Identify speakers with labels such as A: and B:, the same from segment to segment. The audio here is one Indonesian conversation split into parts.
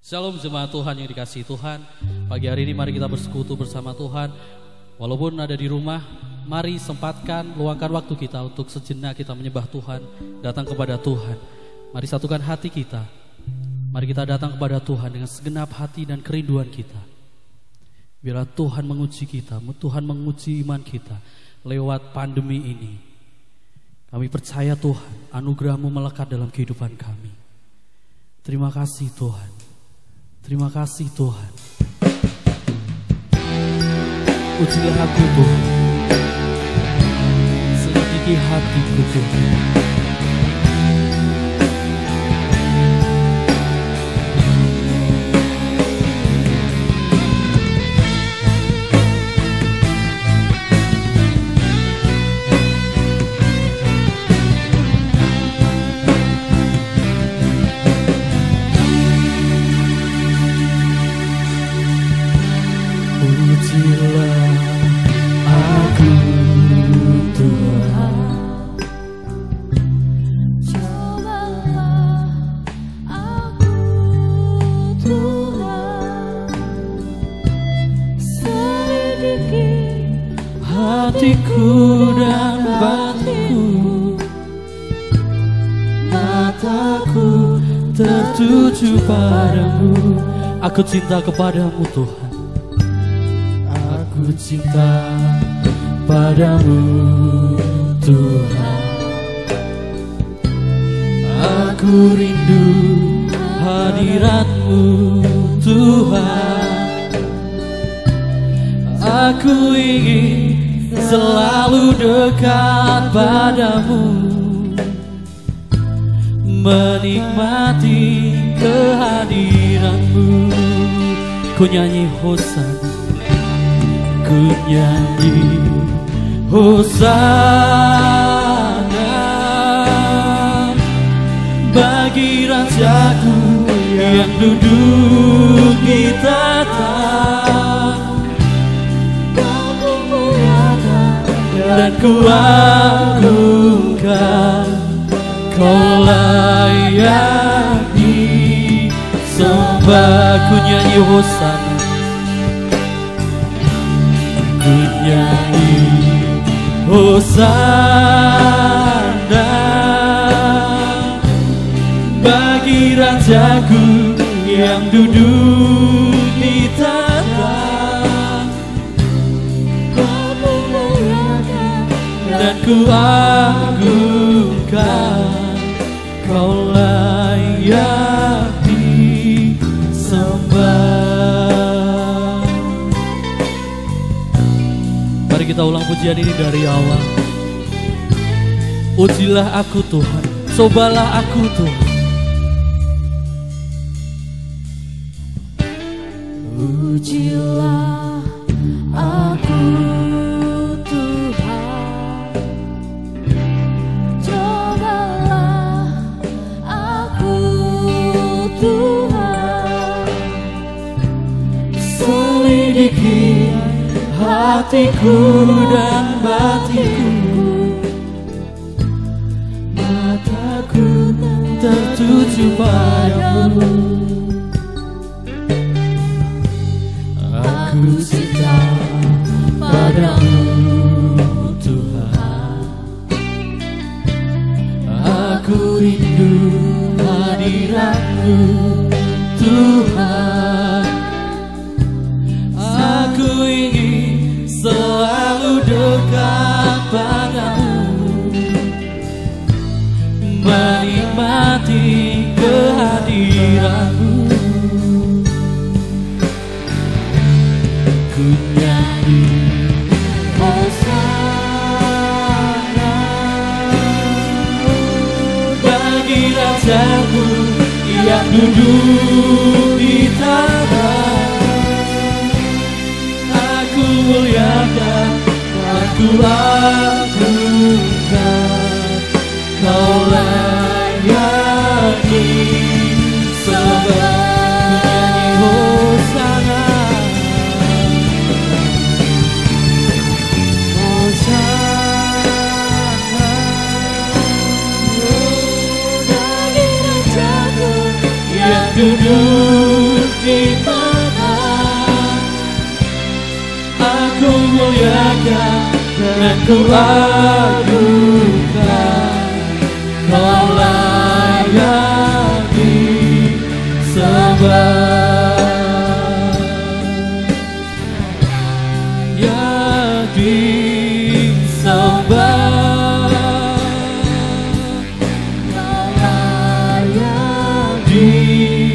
A: Shalom jemaat Tuhan yang dikasihi Tuhan. Pagi hari ini mari kita bersekutu bersama Tuhan. Walaupun ada di rumah, mari sempatkan, luangkan waktu kita untuk sejenak kita menyembah Tuhan, datang kepada Tuhan. Mari satukan hati kita. Mari kita datang kepada Tuhan dengan segenap hati dan kerinduan kita. Biarlah Tuhan menguji kita, Tuhan menguji iman kita lewat pandemi ini. Kami percaya Tuhan, anugerah-Mu melekat dalam kehidupan kami. Terima kasih Tuhan. Terima kasih Tuhan. Ujilah aku Tuhan, selidiki hatiku Tuhan. Ujilah aku Tuhan,
B: cobalah aku Tuhan, selidiki
A: hatiku dan batinku. Mataku tertuju padamu. Aku cinta kepadamu Tuhan. Aku cinta padamu Tuhan. Aku rindu hadirat-Mu Tuhan. Aku ingin selalu dekat padamu, menikmati kehadiran-Mu. Ku nyanyi Hosana, ku nyanyi Hosana bagi Rajaku yang duduk di tahta. Aku muliakan dan ku agungkan, Kau layak disembah. Ku nyanyi Hosana, ku nyanyi Hosana bagi Rajaku yang duduk di tahta. Aku muliakan dan ku agungkan, Kau layak disembah. Mari kita ulang pujian ini dari awal. Ujilah aku Tuhan, cobalah aku Tuhan.
B: Ujilah aku Tuhan, cobalah aku Tuhan,
A: Selidiki hatiku dan batinku. Mataku tertuju padamu. Aku cinta padamu Tuhan. Aku rindu hadirat-Mu Tuhan. Aku ingin selalu dekat padamu, menikmati kehadiran-Mu. Ku nyanyi Hosana bagi Rajaku yang duduk di tahta. Aku muliakan, aku agungkan, Kau layak disembah. Ku nyanyi Hosana, Hosana bagi Rajaku yang duduk di tanah. Aku muliakan dan ku agungkan, Kau layak disembah, ya disembah, Kau layak disembah.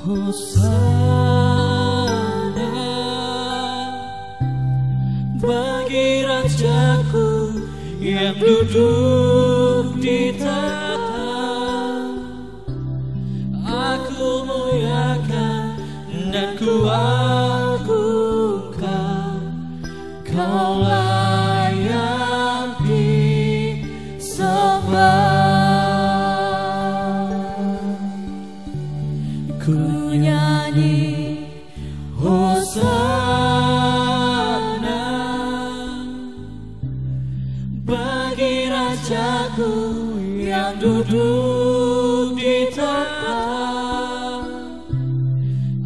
A: Hosana bagi Rajaku yang duduk di tahta. Aku muliakan dan ku agungkan, Kau layak disembah. Ku nyanyi Hosana bagi Rajaku yang duduk di tahta.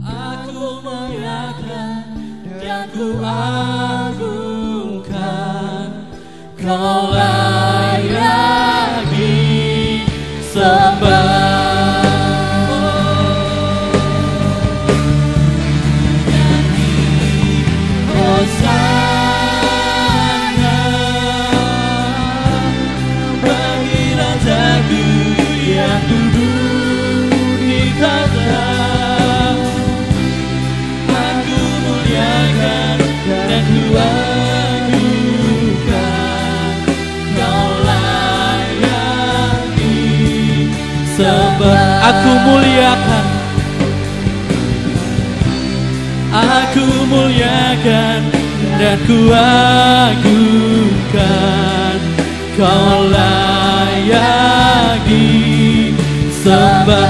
A: Aku muliakan dan ku agungkan, Kau layak disembah. Yang duduk di tahta, aku muliakan dan ku agungkan, Kau layak disembah. Aku muliakan dan ku agungkan, Kau layak disembah.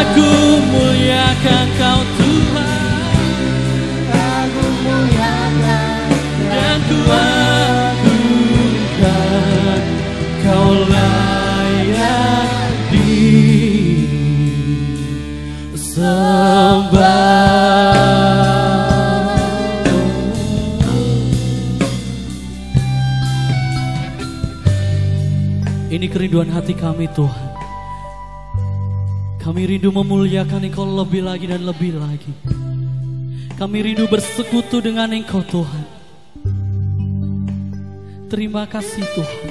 A: Aku muliakan Kau Tuhan, aku muliakan dan ku agungkan, Kau layak disembah. Ini kerinduan hati kami Tuhan. Kami rindu memuliakan Engkau lebih lagi dan lebih lagi. Kami rindu bersekutu dengan Engkau Tuhan. Terima kasih Tuhan.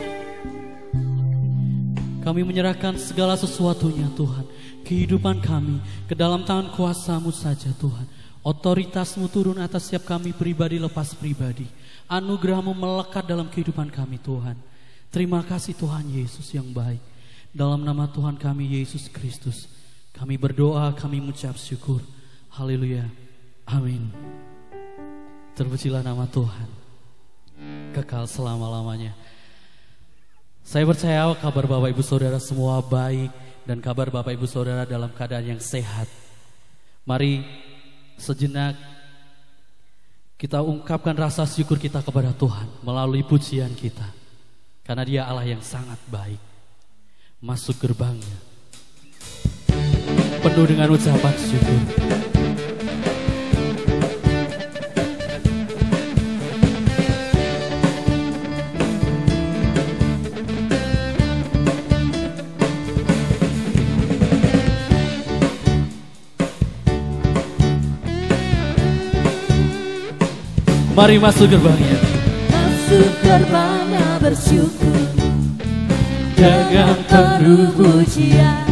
A: Kami menyerahkan segala sesuatunya Tuhan. Kehidupan kami ke dalam tangan kuasa-Mu saja Tuhan. Otoritas-Mu turun atas setiap kami pribadi lepas pribadi. Anugerah-Mu melekat dalam kehidupan kami Tuhan. Terima kasih Tuhan Yesus yang baik. Dalam nama Tuhan kami Yesus Kristus, kami berdoa, kami mengucap syukur. Haleluya. Amin. Terpujilah nama Tuhan, kekal selama-lamanya. Saya percaya kabar Bapak Ibu Saudara semua baik, dan kabar Bapak Ibu Saudara dalam keadaan yang sehat. Mari sejenak kita ungkapkan rasa syukur kita kepada Tuhan melalui pujian kita, karena Dia Allah yang sangat baik. Masuk gerbangnya penuh dengan ucapan syukur. Mari masuk gerbangnya.
B: Masuk gerbangnya bersyukur
A: Dengan
B: penuh pujian,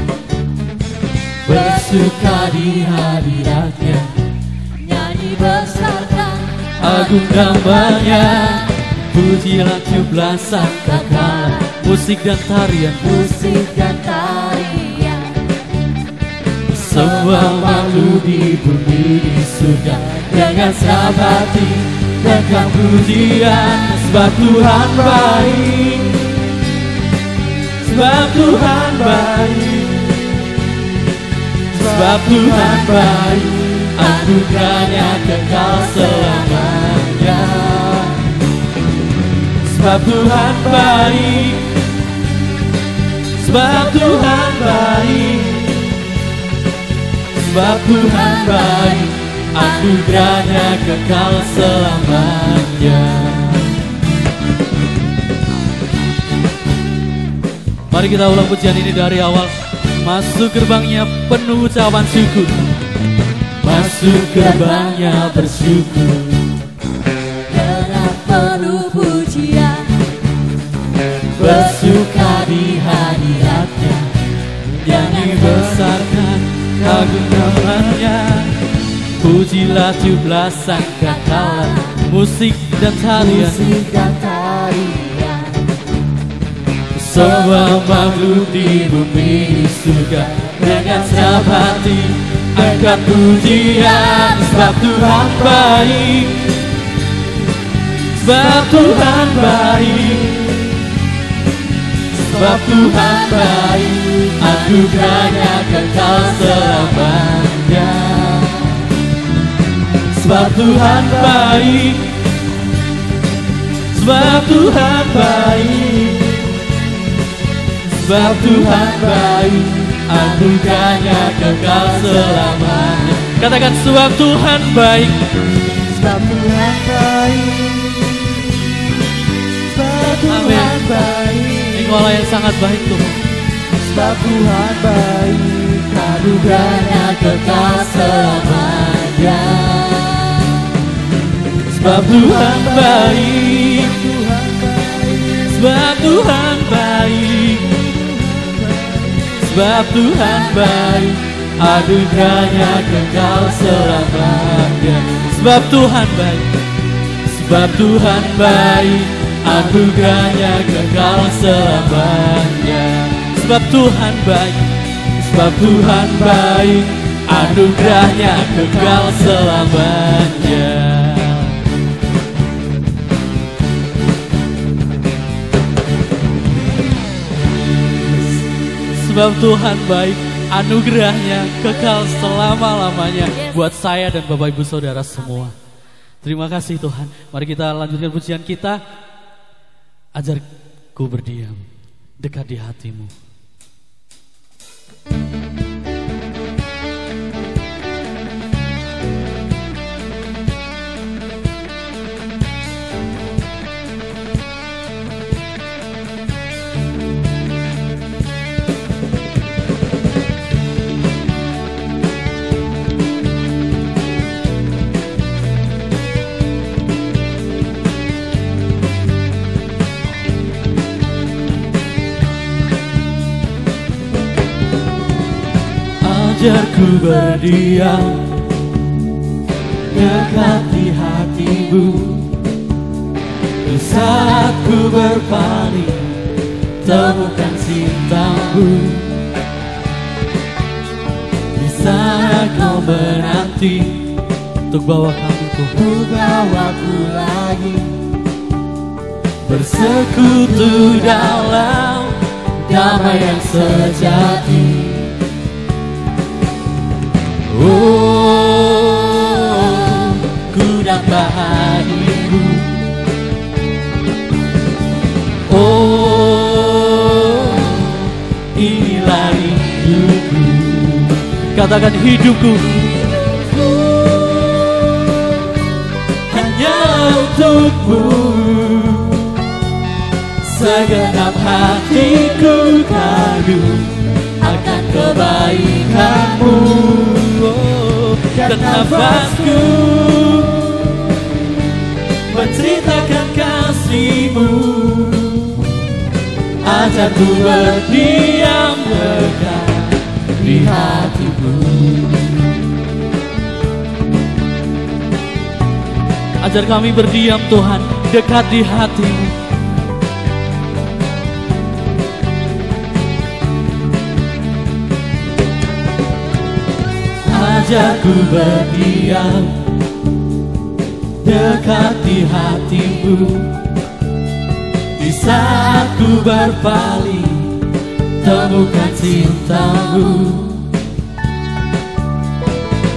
A: bersuka di hadiratnya,
B: nyanyi besarkan
A: agung namanya. Pujilah jublah sangkakala, musik dan tarian,
B: musik dan tarian.
A: semua makhluk di bumi di surga dengan senang hati dengan pujian. Sebab Tuhan baik, sebab Tuhan baik, sebab Tuhan baik, anugerahnya kekal selamanya. Sebab Tuhan baik, sebab Tuhan baik, sebab Tuhan baik, anugerahnya kekal selamanya. Mari kita ulang pujian ini dari awal. Masuk gerbangnya penuh ucapan syukur. Masuk gerbangnya bersyukur
B: dengan penuh pujian,
A: bersuka di hadiratnya, nyanyi besarkan agung namanya. Pujilah jublah sangkakala, musik dan tarian,
B: musik dan tarian.
A: semua makhluk di bumi di surga dengan senang hati angkat pujian. Sebab Tuhan baik, sebab Tuhan baik, sebab Tuhan baik, anugerahnya kekal selamanya. Sebab Tuhan baik, sebab Tuhan baik, sebab Tuhan baik, anugerahnya kekal selamanya. Katakan sebab Tuhan baik,
B: Sebab Tuhan baik, sebab Tuhan baik,
A: Engkau Allah yang sangat baik Tuhan.
B: sebab Tuhan baik, anugerahnya kekal selamanya.
A: Sebab Tuhan baik,
B: Tuhan baik,
A: sebab Tuhan baik, sebab Tuhan baik, anugerahnya kekal selamanya. Sebab Tuhan baik, sebab Tuhan baik, anugerahnya kekal selamanya. Sebab Tuhan baik, sebab Tuhan baik, anugerahnya kekal selamanya. Sebab Tuhan baik, anugerahnya kekal selama-lamanya buat saya dan Bapak Ibu Saudara semua. Terima kasih Tuhan. Mari kita lanjutkan pujian kita. Ajarku berdiam dekat di hatimu. Ajarku berdiam
B: dekati hatimu. Di saat ku berpaling, temukan cintamu. Di saat kau menanti
A: untuk bawa kami Tuhan,
B: untuk bawaku lagi
A: bersekutu dalam
B: damai yang sejati.
A: Oh,
B: ku dapat hadirmu.
A: oh,
B: Inilah hidupku.
A: katakan hidupku
B: Hanya untukmu. Segenap hatiku kagum akan kebaikanmu.
A: dan nafasku
B: menceritakan kasihmu. Ajarku berdiam dekat di hatimu.
A: ajar kami berdiam Tuhan dekat di hati-Mu.
B: Ajarku berdiam dekat di hatimu. Di saat ku berpaling, temukan cintamu.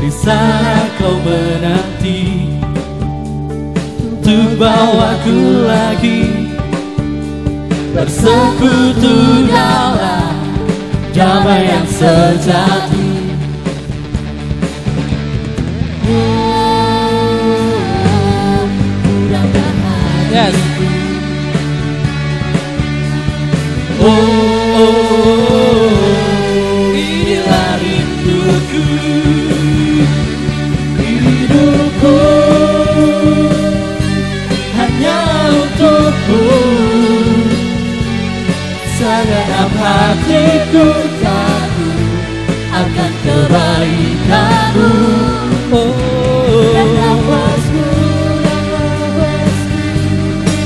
B: Di saat kau menanti untuk bawaku lagi bersekutu dalam damai yang sejati.
A: Yes.
B: Inilah rinduku. Hidupku hanya untukmu. Segenap hatiku kagum akan kebaikanmu. Dan nafasku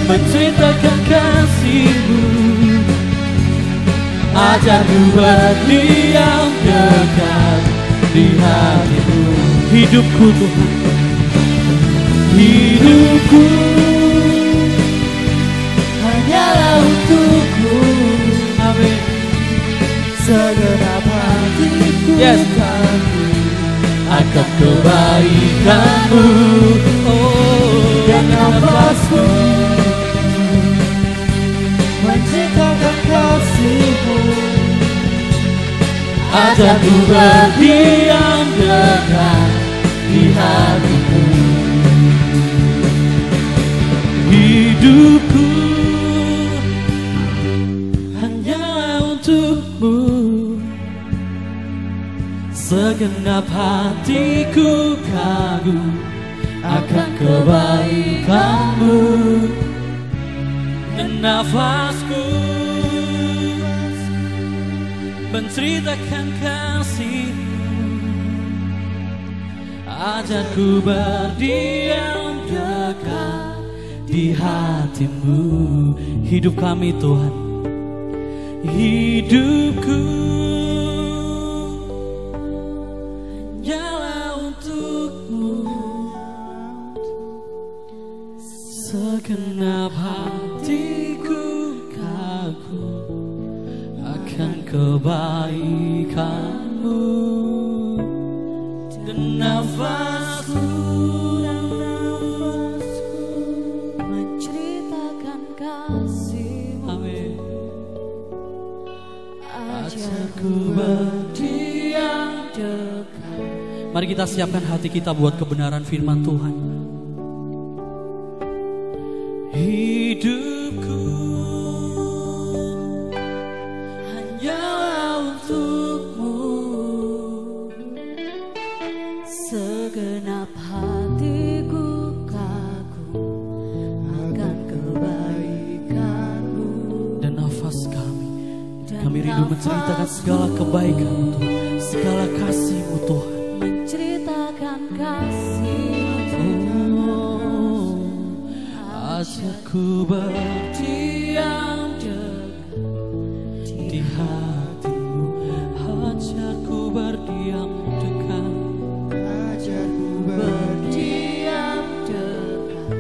B: menceritakan kasihmu. Ajarku berdiam dekat di hatimu.
A: Hidupku Tuhan,
B: Hidupku hanyalah untukmu.
A: amin.
B: Segenap hatiku
A: Yes.
B: kagum akan kebaikanmu. Dan nafasku menceritakan kasihmu. Ajarku berdiam dekat di hatimu.
A: Hidupku
B: Hanyalah untukmu. Segenap hatiku kagum akan kebaikanmu.
A: dan nafasku menceritakan kasih-Mu.
B: Ajarku berdiam dekat di hatimu.
A: Hidup kami Tuhan,
B: Hidupku hanyalah untukmu. Segenap hatiku kagum akan kebaikanmu. Dan nafasku
C: menceritakan kasih-Mu.
B: Amin. Ajarku berdiam dekat.
A: mari kita siapkan hati kita buat kebenaran firman Tuhan.
B: Hidupku hanyalah untukmu.
C: Segenap hatiku kagum akan kebaikan-Mu.
A: Dan nafas kami rindu menceritakan segala kebaikan-Mu Tuhan, segala kasih-Mu Tuhan.
C: Menceritakan kasih-Mu
A: Ajarku berdiam dekat di hatimu, ajarku berdiam dekat,
B: Ajarku berdiam dekat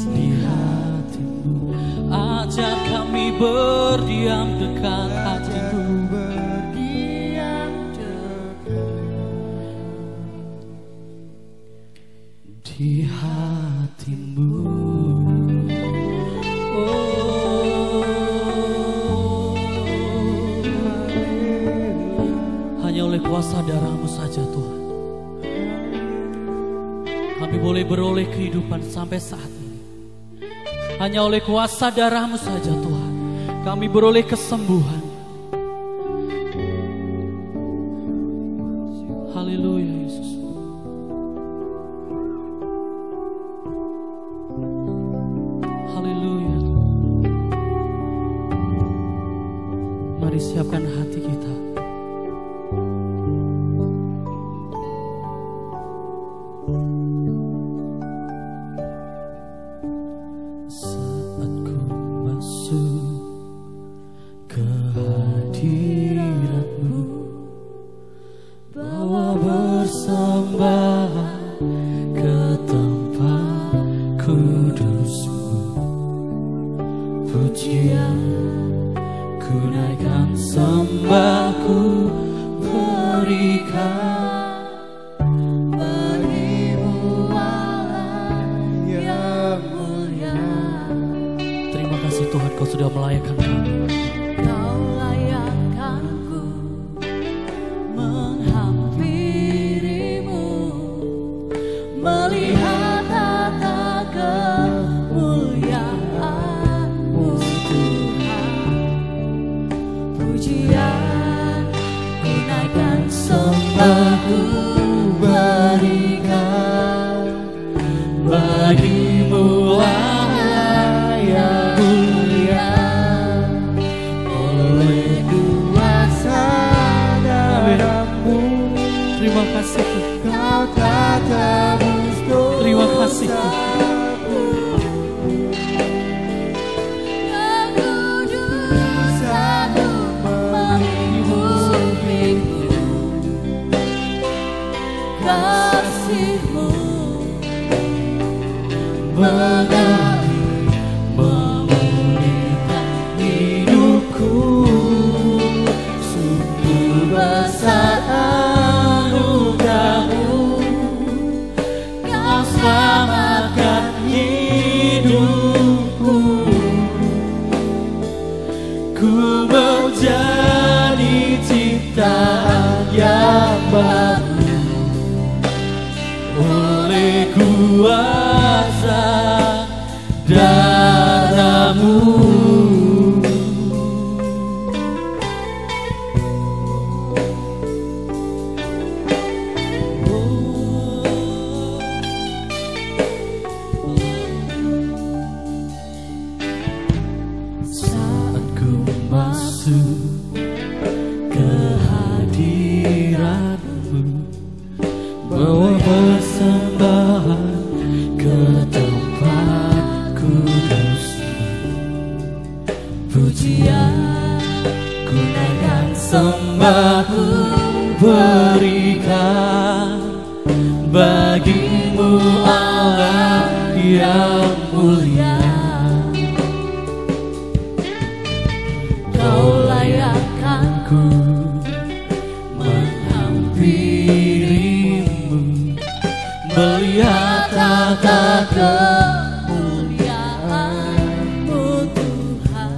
A: di hatimu, ajar kami berdiam dekat hatimu.
B: berdiam dekat
A: Di hatimu. Hanya oleh kuasa darah-Mu saja Tuhan, kami boleh beroleh kehidupan sampai saat ini. Hanya oleh kuasa darah-Mu saja Tuhan, kami beroleh kesembuhan. Haleluya Yesus. Haleluya. Mari siapkan hati kita. Saat ku masuk ke hadirat-Mu, bawa persembahan ke tempat kudus-Mu. Pujian ku naikkan, sembahku berikan
B: bagimu Allah yang mulia.
A: Terima kasih Tuhan, Kau sudah melayakkan kami.
C: Kau layakkanku menghampirimu, melihat tata kemuliaan-Mu Tuhan. Pujian ku naikkan, sembahku berikan
A: Bagimu Allah yang mulia, oleh
B: Kuasa darah-Mu
A: terima kasih Tuhan.
B: Kau tak tebus dosa.
A: Terima kasih Tuhan.
C: kekudusan-Mu menghidupiku, kasih-Mu
A: Mengalir, memulihkan hidupku. Sungguh besar anugerah-Mu, Kau selamatkan hidupku. Ku menjadi ciptaan yang baru oleh kuasa darah-Mu. Saat ku masuk ke hadirat-Mu, bawa persembahan ke tempat kudus-Mu. Pujian ku naikkan, sembahku berikan bagimu Allah yang mulia. Kau layakkanku menghampirimu, melihat tata
C: kemuliaan-Mu Tuhan.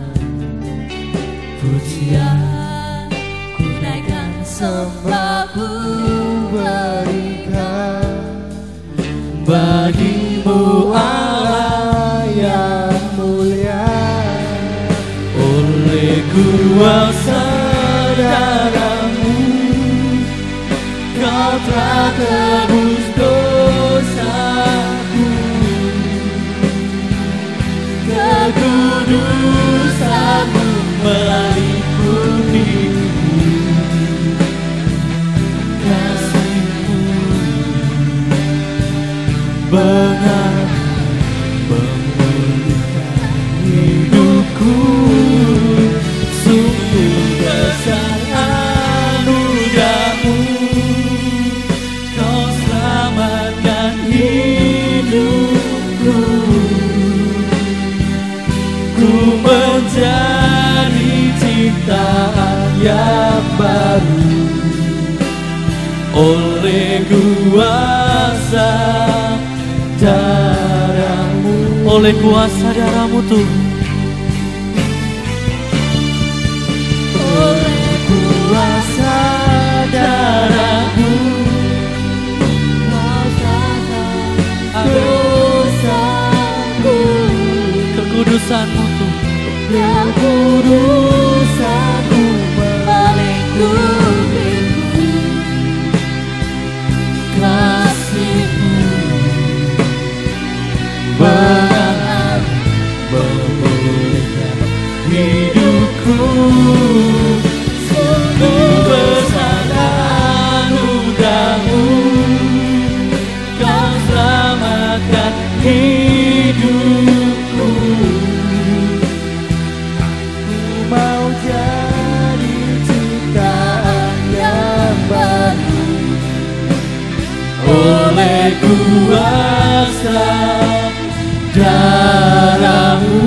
C: Pujian ku naikkan, sembahku
B: berikan
A: bagimu Allah
B: yang mulia.
A: oleh kuasa darah-Mu, Kau telah tebus dosaku. Kekudusan-Mu meliputiku, kasih-Mu benar memulihkan kuasa darah-Mu, oleh kuasa darah-Mu Tuhan,
C: oleh kuasa darah-Mu, dosaku,
A: kekudusan-Mu Tuhan,
C: yang kudusanmu melingkupiku, kasih-Mu
A: benar memulihkan hidupku. Sungguh besar anugerah-Mu, Kau selamatkan hidupku.
B: Mau jadi ciptaan yang baru
A: Oleh kuasa darah-Mu,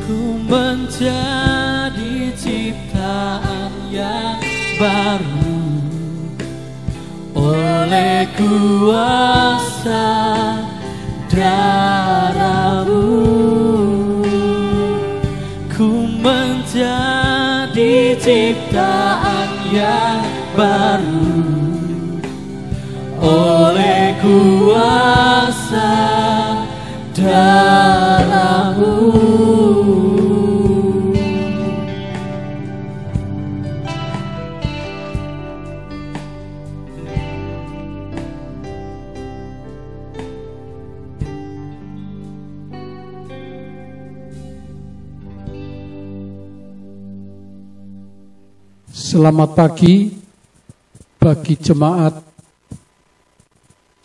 A: ku menjadi ciptaan yang baru. Oleh kuasa darah-Mu, ku menjadi ciptaan yang baru. Oleh kuasa darah-Mu.
D: Selamat pagi bagi jemaat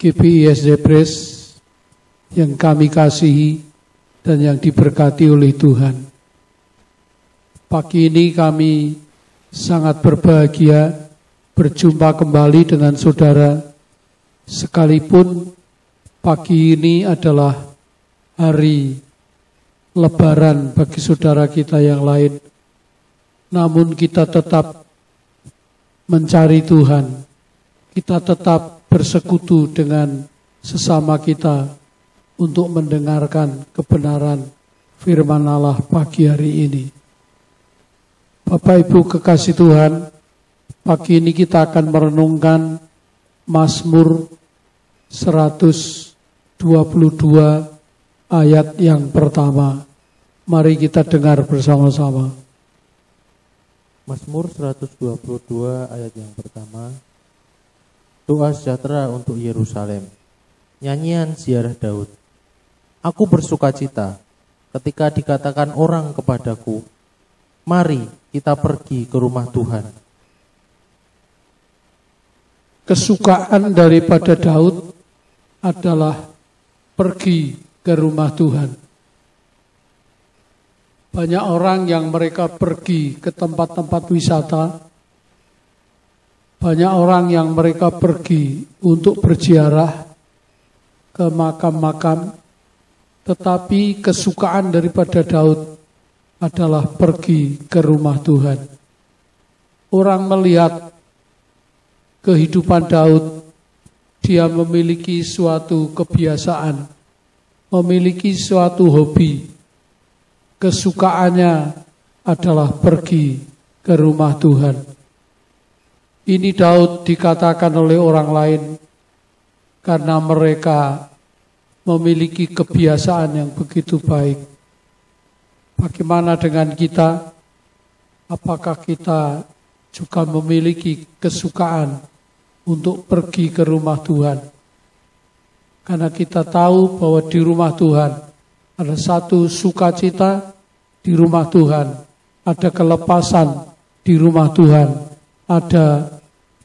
D: GPI SD Pres yang kami kasihi dan yang diberkati oleh Tuhan. Pagi ini kami sangat berbahagia berjumpa kembali dengan saudara, sekalipun pagi ini adalah hari Lebaran bagi saudara kita yang lain. Namun kita tetap mencari Tuhan, kita tetap bersekutu dengan sesama kita untuk mendengarkan kebenaran firman Allah pagi hari ini. Bapak Ibu kekasih Tuhan, pagi ini kita akan merenungkan Mazmur 122 ayat yang pertama. Mari kita dengar bersama-sama.
E: Mazmur 122 ayat yang pertama. Doa sejahtera untuk Yerusalem. Nyanyian ziarah Daud. Aku bersukacita ketika dikatakan orang kepadaku, mari kita pergi ke rumah Tuhan.
D: Kesukaan daripada Daud adalah pergi ke rumah Tuhan. Banyak orang yang mereka pergi ke tempat-tempat wisata. Banyak orang yang mereka pergi untuk berziarah ke makam-makam. Tetapi kesukaan daripada Daud adalah pergi ke rumah Tuhan. Orang melihat kehidupan Daud, dia memiliki suatu kebiasaan, memiliki suatu hobi. Kesukaannya adalah pergi ke rumah Tuhan. Ini Daud dikatakan oleh orang lain karena mereka memiliki kebiasaan yang begitu baik. Bagaimana dengan kita? Apakah kita juga memiliki kesukaan untuk pergi ke rumah Tuhan? Karena kita tahu bahwa di rumah Tuhan ada satu sukacita, di rumah Tuhan ada kelepasan, di rumah Tuhan ada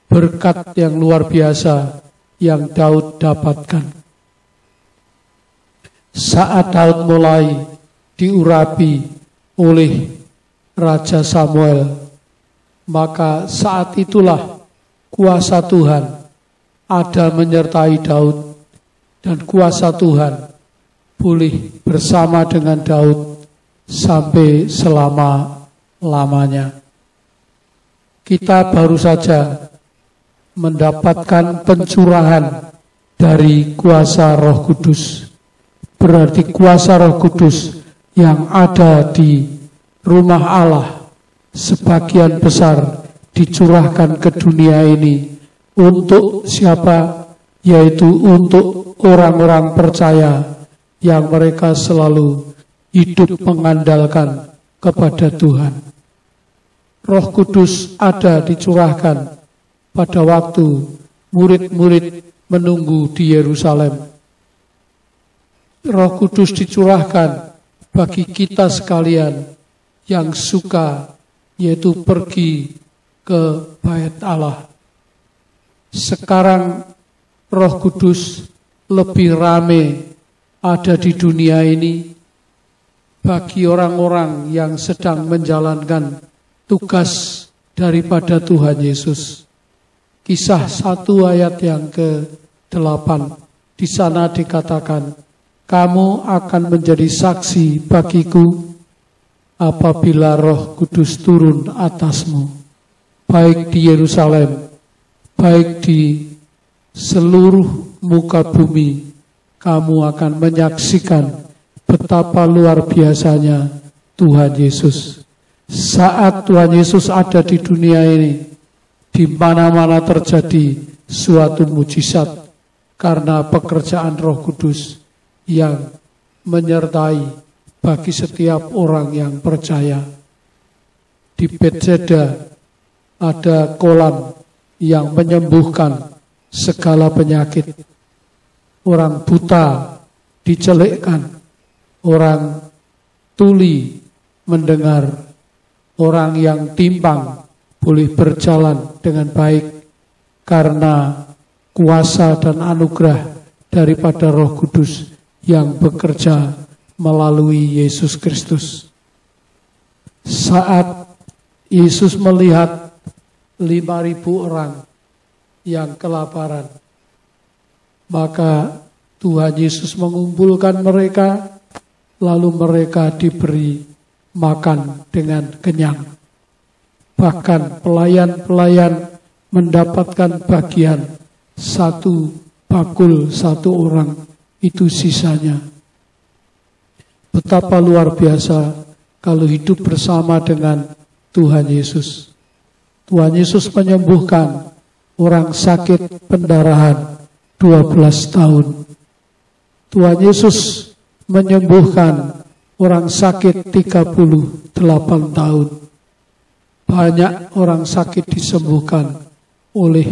D: berkat yang luar biasa yang Daud dapatkan. Saat Daud mulai diurapi oleh Raja Samuel, maka saat itulah kuasa Tuhan ada menyertai Daud, dan kuasa Tuhan boleh bersama dengan Daud sampai selama-lamanya. kita baru saja mendapatkan pencurahan dari kuasa Roh Kudus. Berarti kuasa Roh Kudus yang ada di rumah Allah sebagian besar dicurahkan ke dunia ini untuk siapa? Yaitu untuk orang-orang percaya yang mereka selalu hidup mengandalkan kepada Tuhan. Roh Kudus ada dicurahkan pada waktu murid-murid menunggu di Yerusalem. Roh Kudus dicurahkan bagi kita sekalian yang suka, yaitu pergi ke bait Allah. Sekarang Roh Kudus lebih rame ada di dunia ini bagi orang-orang yang sedang menjalankan tugas daripada Tuhan Yesus. Kisah 1 ayat yang ke-8, di sana dikatakan, kamu akan menjadi saksi bagiku apabila Roh Kudus turun atasmu, baik di Yerusalem, baik di seluruh muka bumi. Kamu akan menyaksikan betapa luar biasanya Tuhan Yesus. Saat Tuhan Yesus ada di dunia ini, di mana-mana terjadi suatu mujizat karena pekerjaan Roh Kudus yang menyertai bagi setiap orang yang percaya. Di Bethesda ada kolam yang menyembuhkan segala penyakit. Orang buta dicelikkan, orang tuli mendengar, orang yang timpang boleh berjalan dengan baik karena kuasa dan anugerah daripada Roh Kudus yang bekerja melalui Yesus Kristus. Saat Yesus melihat 5.000 orang yang kelaparan, maka Tuhan Yesus mengumpulkan mereka, lalu mereka diberi makan dengan kenyang. Bahkan pelayan-pelayan mendapatkan bagian 1 bakul 1 orang, itu sisanya. Betapa luar biasa kalau hidup bersama dengan Tuhan Yesus. Tuhan Yesus menyembuhkan orang sakit pendarahan 12 tahun. Tuhan Yesus menyembuhkan orang sakit 38 tahun. Banyak orang sakit disembuhkan oleh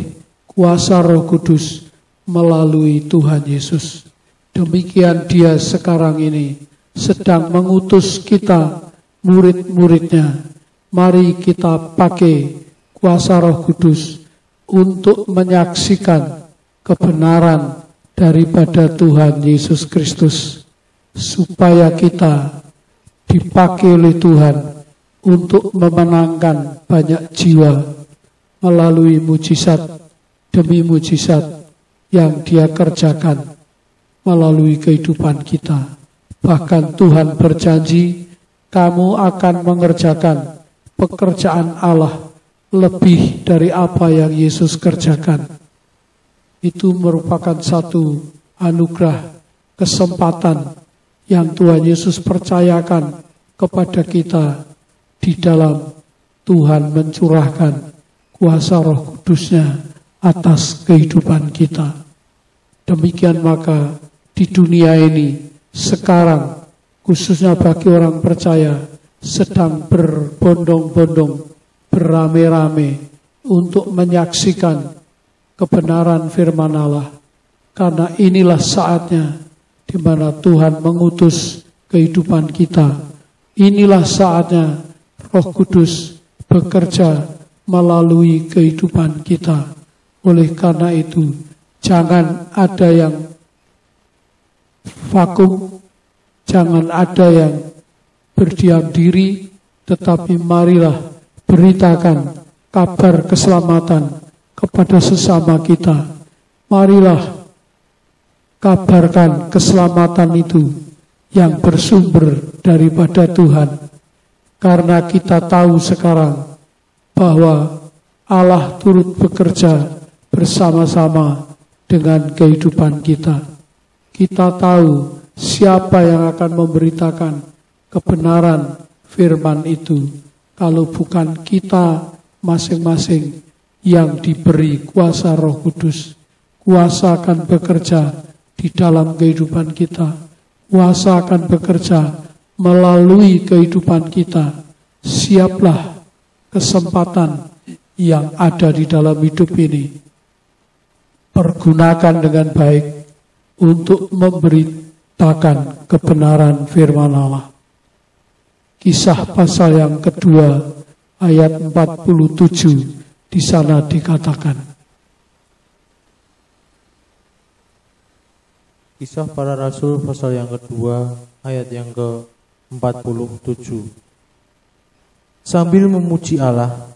D: kuasa Roh Kudus melalui Tuhan Yesus. Demikian Dia sekarang ini sedang mengutus kita, murid-muridnya. Mari kita pakai kuasa Roh Kudus untuk menyaksikan kebenaran daripada Tuhan Yesus Kristus, supaya kita dipakai oleh Tuhan untuk memenangkan banyak jiwa melalui mujizat demi mujizat yang Dia kerjakan melalui kehidupan kita. Bahkan Tuhan berjanji, kamu akan mengerjakan pekerjaan Allah lebih dari apa yang Yesus kerjakan. Itu merupakan satu anugerah, kesempatan yang Tuhan Yesus percayakan kepada kita di dalam Tuhan mencurahkan kuasa Roh Kudus-Nya atas kehidupan kita. Demikian maka di dunia ini sekarang, khususnya bagi orang percaya, sedang berbondong-bondong, beramai-ramai untuk menyaksikan kebenaran firman Allah. Karena inilah saatnya di mana Tuhan mengutus kehidupan kita. Inilah saatnya Roh Kudus bekerja melalui kehidupan kita. Oleh karena itu, jangan ada yang vakum, jangan ada yang berdiam diri, tetapi marilah beritakan kabar keselamatan kepada sesama kita. Marilah kabarkan keselamatan itu yang bersumber daripada Tuhan. Karena kita tahu sekarang bahwa Allah turut bekerja bersama-sama dengan kehidupan kita. Kita tahu siapa yang akan memberitakan kebenaran firman itu kalau bukan kita masing-masing yang diberi kuasa Roh Kudus. Kuasa akan bekerja di dalam kehidupan kita. Kuasa akan bekerja melalui kehidupan kita. Siaplah kesempatan yang ada di dalam hidup ini. Pergunakan dengan baik untuk memberitakan kebenaran firman Allah. Kisah pasal yang kedua ayat 47 di sana dikatakan.
E: Kisah para Rasul pasal yang kedua ayat yang ke-47. Sambil memuji Allah,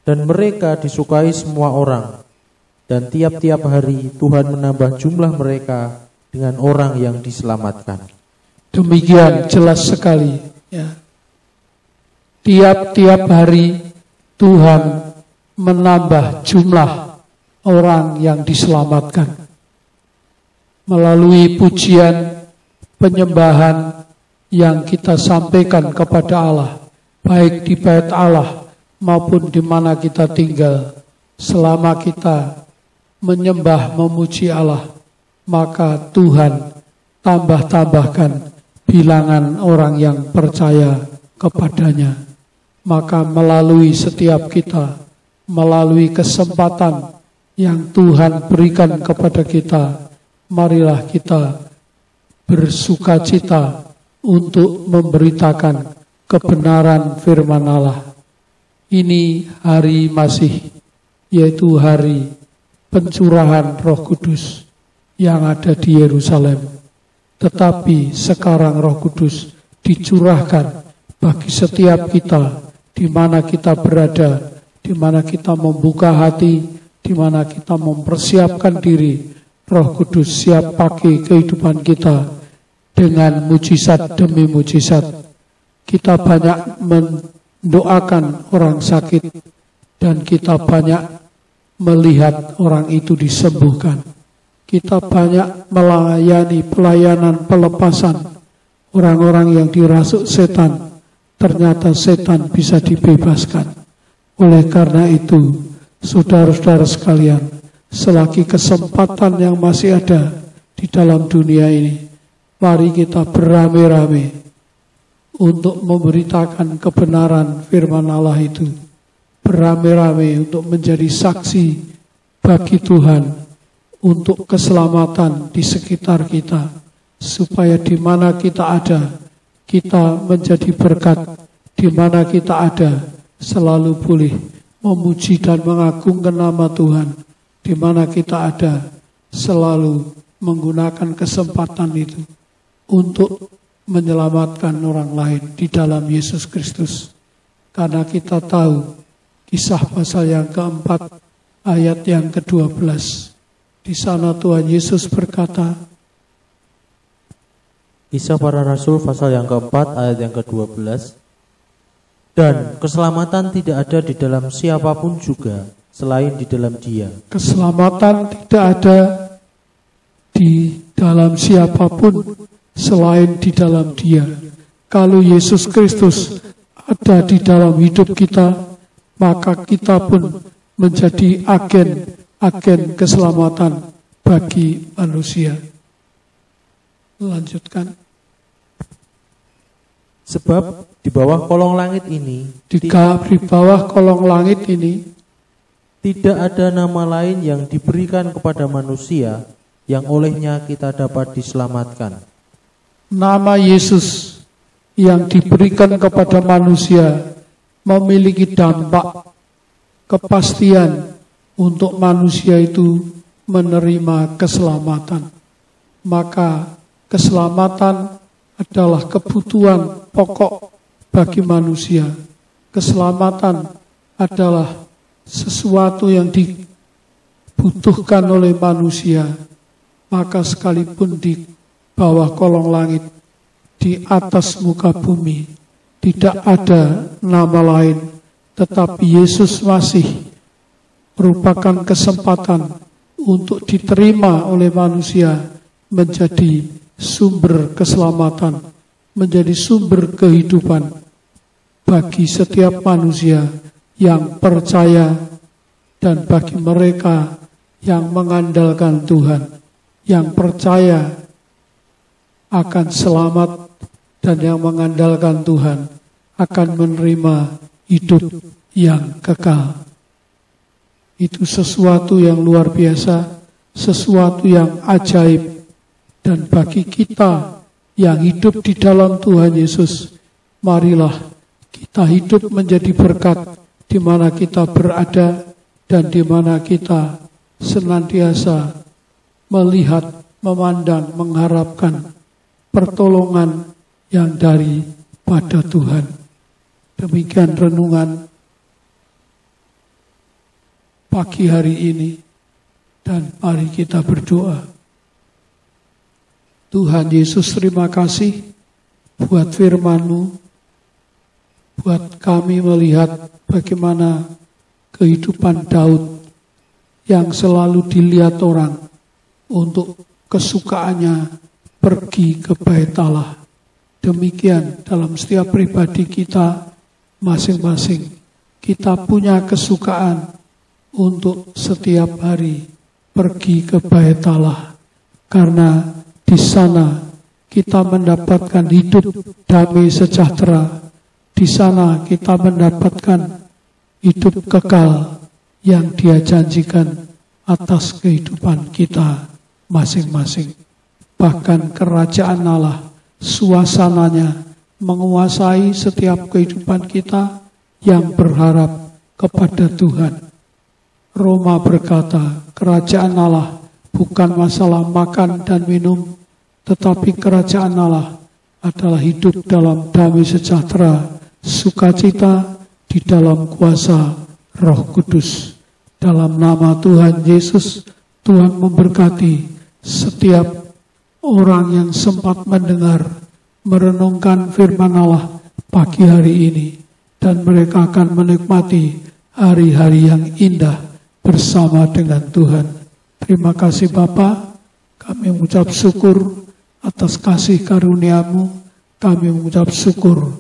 E: dan mereka disukai semua orang, dan tiap-tiap hari Tuhan menambah jumlah mereka dengan orang yang diselamatkan.
D: Demikian jelas sekali ya. Tiap-tiap hari Tuhan menambah jumlah orang yang diselamatkan. Melalui pujian, penyembahan yang kita sampaikan kepada Allah, baik di bait Allah maupun di mana kita tinggal, selama kita menyembah memuji Allah, maka Tuhan tambahkan bilangan orang yang percaya kepadanya. Maka melalui setiap kita, melalui kesempatan yang Tuhan berikan kepada kita, marilah kita bersukacita untuk memberitakan kebenaran firman Allah. Ini hari Masih, yaitu hari pencurahan Roh Kudus yang ada di Yerusalem. Tetapi sekarang Roh Kudus dicurahkan bagi setiap kita, di mana kita berada, di mana kita membuka hati, di mana kita mempersiapkan diri. Roh Kudus siap pakai kehidupan kita dengan mujizat demi mujizat. Kita banyak mendoakan orang sakit dan kita banyak melihat orang itu disembuhkan. Kita banyak melayani pelayanan pelepasan orang-orang yang dirasuk setan. Ternyata setan bisa dibebaskan. Oleh karena itu, saudara-saudara sekalian, selagi kesempatan yang masih ada di dalam dunia ini, mari kita beramai-ramai untuk memberitakan kebenaran firman Allah itu. Beramai-ramai untuk menjadi saksi bagi Tuhan untuk keselamatan di sekitar kita, supaya di mana kita ada, kita menjadi berkat. Di mana kita ada, selalu boleh memuji dan mengagungkan nama Tuhan. Di mana kita ada, selalu menggunakan kesempatan itu untuk menyelamatkan orang lain di dalam Yesus Kristus. Karena kita tahu kisah pasal yang keempat ayat yang ke-12. Di sana Tuhan Yesus berkata,
E: Kisah para Rasul pasal yang keempat ayat yang ke-12. Dan keselamatan tidak ada di dalam siapapun juga selain di dalam Dia.
D: Keselamatan tidak ada di dalam siapapun selain di dalam Dia. Kalau Yesus Kristus ada di dalam hidup kita, maka kita pun menjadi agen keselamatan bagi manusia. Lanjutkan.
E: Sebab di bawah kolong langit ini,
D: Di bawah kolong langit ini
E: tidak ada nama lain yang diberikan kepada manusia yang olehnya kita dapat diselamatkan.
D: nama Yesus yang diberikan kepada manusia memiliki dampak kepastian untuk manusia itu menerima keselamatan. Maka keselamatan adalah kebutuhan pokok bagi manusia. Keselamatan adalah sesuatu yang dibutuhkan oleh manusia. Maka sekalipun di bawah kolong langit, di atas muka bumi, tidak ada nama lain, tetapi Yesus masih merupakan kesempatan untuk diterima oleh manusia menjadi sumber keselamatan, menjadi sumber kehidupan bagi setiap manusia yang percaya dan bagi mereka yang mengandalkan Tuhan, yang percaya akan selamat dan yang mengandalkan Tuhan akan menerima hidup yang kekal. Itu sesuatu yang luar biasa, sesuatu yang ajaib. Dan bagi kita yang hidup di dalam Tuhan Yesus, marilah kita hidup menjadi berkat di mana kita berada dan di mana kita senantiasa melihat, memandang, mengharapkan pertolongan yang daripada Tuhan. Demikian renungan pagi hari ini, dan mari kita berdoa. Tuhan Yesus, terima kasih buat firman-Mu, buat kami melihat bagaimana kehidupan Daud yang selalu dilihat orang untuk kesukaannya pergi ke bait Allah. Demikian dalam setiap pribadi kita masing-masing. Kita punya kesukaan untuk setiap hari pergi ke bait Allah, karena di sana kita mendapatkan hidup damai sejahtera. Di sana kita mendapatkan hidup kekal yang Dia janjikan atas kehidupan kita masing-masing. Bahkan kerajaan Allah, suasananya menguasai setiap kehidupan kita yang berharap kepada Tuhan. Roma berkata, kerajaan Allah bukan masalah makan dan minum, tetapi kerajaan Allah adalah hidup dalam damai sejahtera, sukacita di dalam kuasa Roh Kudus. Dalam nama Tuhan Yesus, Tuhan memberkati setiap orang yang sempat mendengar, merenungkan firman Allah pagi hari ini, dan mereka akan menikmati hari-hari yang indah bersama dengan Tuhan. Terima kasih Bapa, kami mengucap syukur atas kasih karunia-Mu, kami mengucap syukur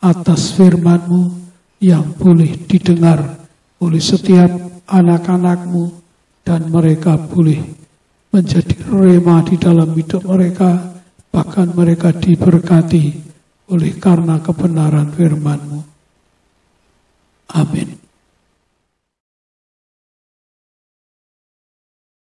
D: atas firman-Mu yang boleh didengar oleh setiap anak-anak-Mu, dan mereka boleh menjadi rema di dalam hidup mereka, bahkan mereka diberkati oleh karena kebenaran firman-Mu. Amin.